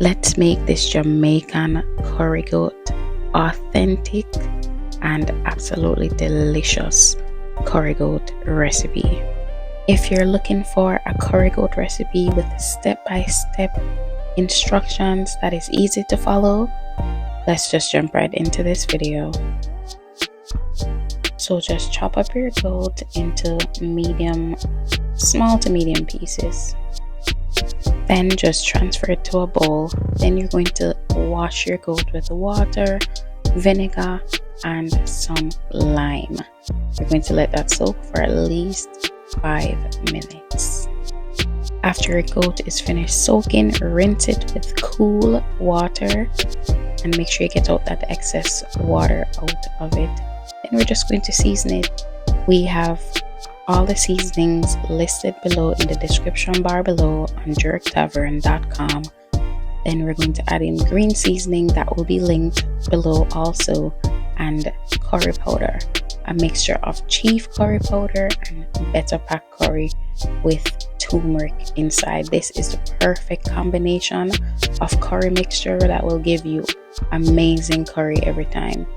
Let's make this Jamaican curry goat authentic and absolutely delicious curry goat recipe. If you're looking for a curry goat recipe with step-by-step instructions that is easy to follow, let's just jump right into this video. So just chop up your goat into small to medium pieces. Then just transfer it to a bowl. Then you're going to wash your goat with water, vinegar, and some lime. You're going to let that soak for at least 5 minutes. After your goat is finished soaking, rinse it with cool water and make sure you get out that excess water out of it. Then we're just going to season it. We have all the seasonings listed below in the description bar below on jerktavern.com. Then we're going to add in green seasoning that will be linked below also, and curry powder, a mixture of chief curry powder and better pack curry with turmeric inside. This is the perfect combination of curry mixture that will give you amazing curry every time.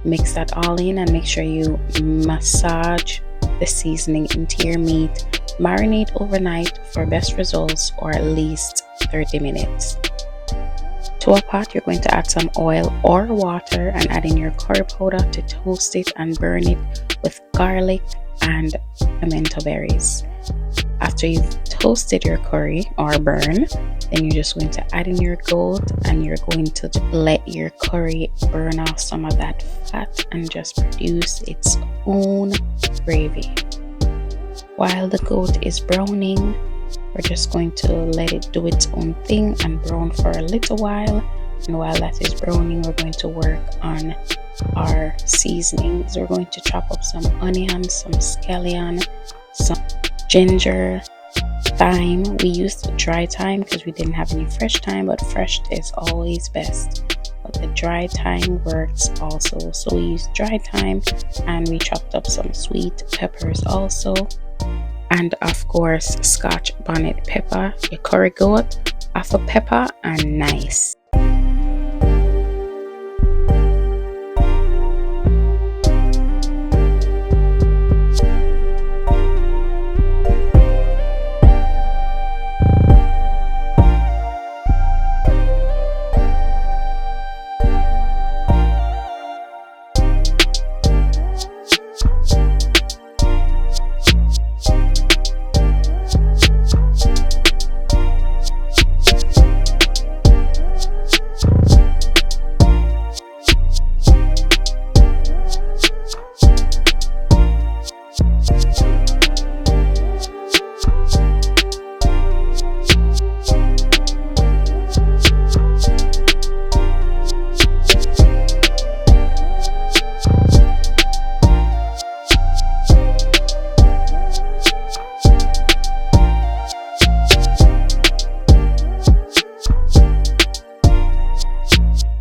Mix that all in and make sure you massage the seasoning into your meat. Marinate overnight for best results, or at least 30 minutes. To a pot, you're going to add some oil or water and add in your curry powder to toast it and burn it with garlic and pimento berries. After you've toasted your curry or burn, then you're just going to add in your goat and you're going to let your curry burn off some of that fat and just produce its own gravy. While the goat is browning, we're just going to let it do its own thing and brown for a little while. And while that is browning, we're going to work on our seasonings. We're going to chop up some onion, some scallion, some ginger, thyme. We used dry thyme because we didn't have any fresh thyme, but fresh is always best. But the dry thyme works also. So we used dry thyme, and we chopped up some sweet peppers also. And of course, Scotch bonnet pepper, your curry goat, half a pepper, and nice.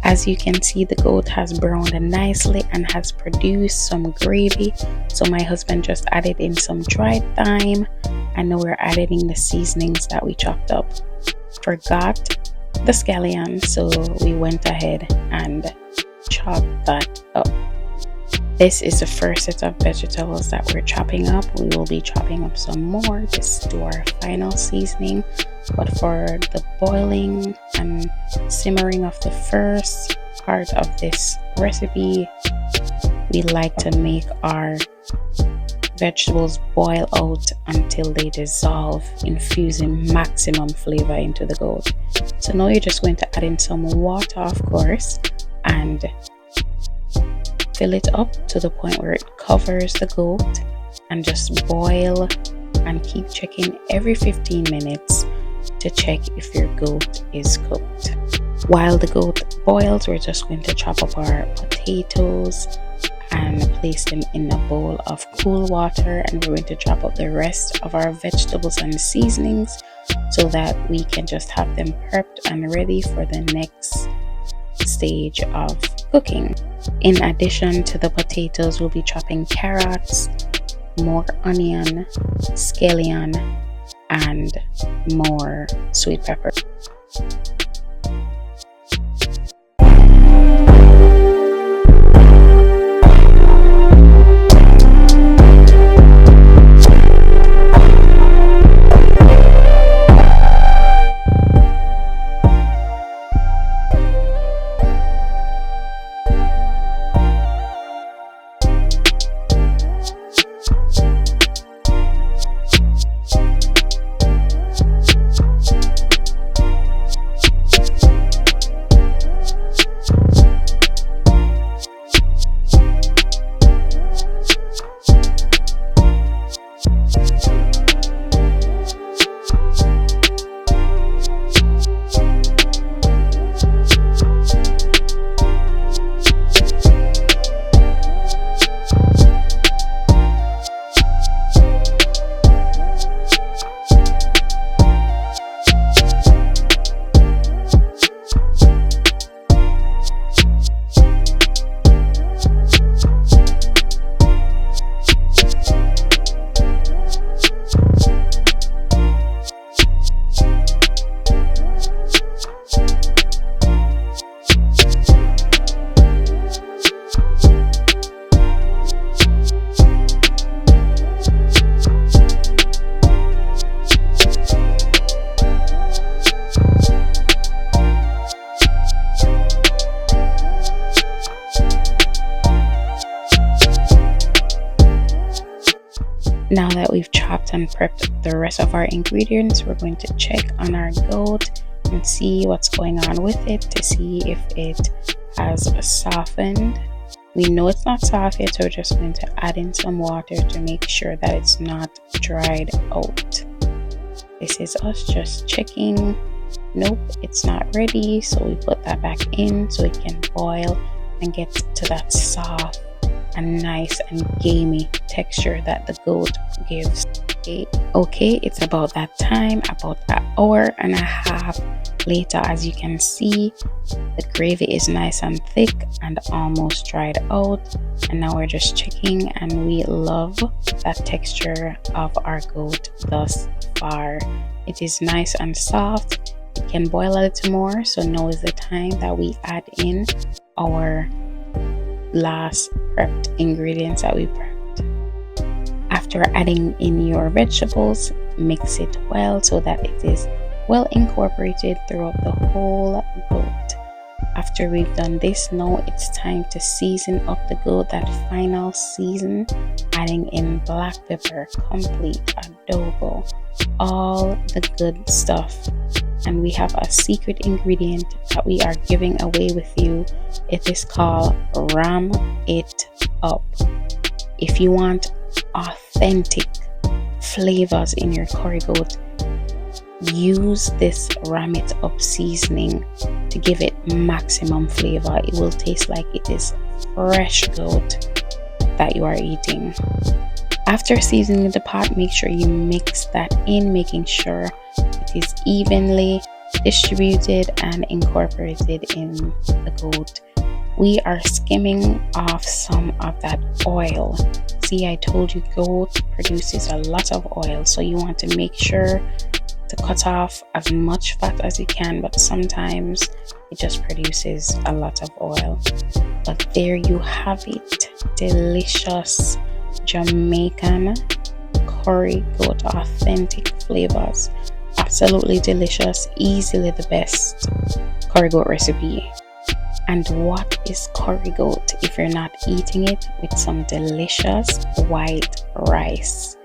As you can see, the goat has browned nicely and has produced some gravy. So my husband just added in some dried thyme, and now we're adding in the seasonings that we chopped up. Forgot the scallion, so we went ahead and chopped that up. This is the first set of vegetables that we're chopping up. We will be chopping up some more just to do our final seasoning. But for the boiling and simmering of the first part of this recipe, we like to make our vegetables boil out until they dissolve, infusing maximum flavor into the goat. So now you're just going to add in some water, of course, and fill it up to the point where it covers the goat, and just boil and keep checking every 15 minutes to check if your goat is cooked. While the goat boils, we're just going to chop up our potatoes and place them in a bowl of cool water, and we're going to chop up the rest of our vegetables and seasonings so that we can just have them prepped and ready for the next stage of cooking. In addition to the potatoes, we'll be chopping carrots, more onion, scallion, and more sweet pepper. Now that we've chopped and prepped the rest of our ingredients, we're going to check on our goat and see what's going on with it to see if it has softened. We know it's not soft yet, so we're just going to add in some water to make sure that it's not dried out. This is us just checking. Nope, it's not ready, so we put that back in so it can boil and get to that soft and nice and gamey texture that the goat gives. Okay, it's about that time, about an hour and a half later. As you can see, the gravy is nice and thick and almost dried out, and now we're just checking, and we love that texture of our goat thus far. It is nice and soft. It can boil a little more, so now is the time that we add in our last prepped ingredients that we prepped. After adding in your vegetables, mix it well so that it is well incorporated throughout the whole goat. After we've done this, now it's time to season up the goat, that final season, adding in black pepper, complete adobo, all the good stuff. And we have a secret ingredient that we are giving away with you. It is called Ram It Up. If you want authentic flavors in your curry goat, use this Ram It Up seasoning to give it maximum flavor. It will taste like it is fresh goat that you are eating. After seasoning the pot, make sure you mix that in, making sure it is evenly distributed and incorporated in the goat. We are skimming off some of that oil. See, I told you goat produces a lot of oil, so you want to make sure to cut off as much fat as you can, but sometimes it just produces a lot of oil. But there you have it, delicious Jamaican curry goat, authentic flavors, absolutely delicious, easily the best curry goat recipe. And what is curry goat if you're not eating it with some delicious white rice?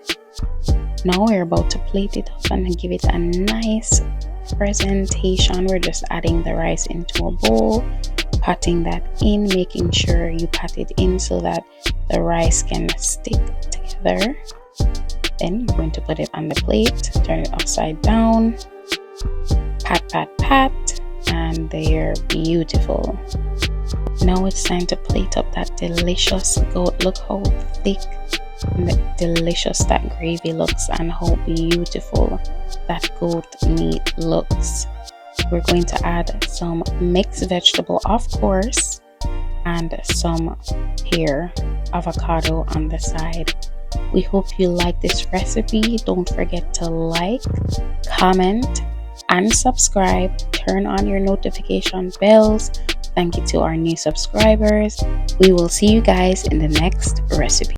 Now we're about to plate it up and give it a nice presentation. We're just adding the rice into a bowl, patting that in, making sure you pat it in so that the rice can stick together. Then you're going to put it on the plate, turn it upside down, pat, and they're beautiful. Now it's time to plate up that delicious goat. Look how thick and delicious that gravy looks and how beautiful that goat meat looks. We're going to add some mixed vegetable, of course, and some pear avocado on the side. We hope you like this recipe. Don't forget to like, comment, and subscribe. Turn on your notification bells. Thank you to our new subscribers. We will see you guys in the next recipe.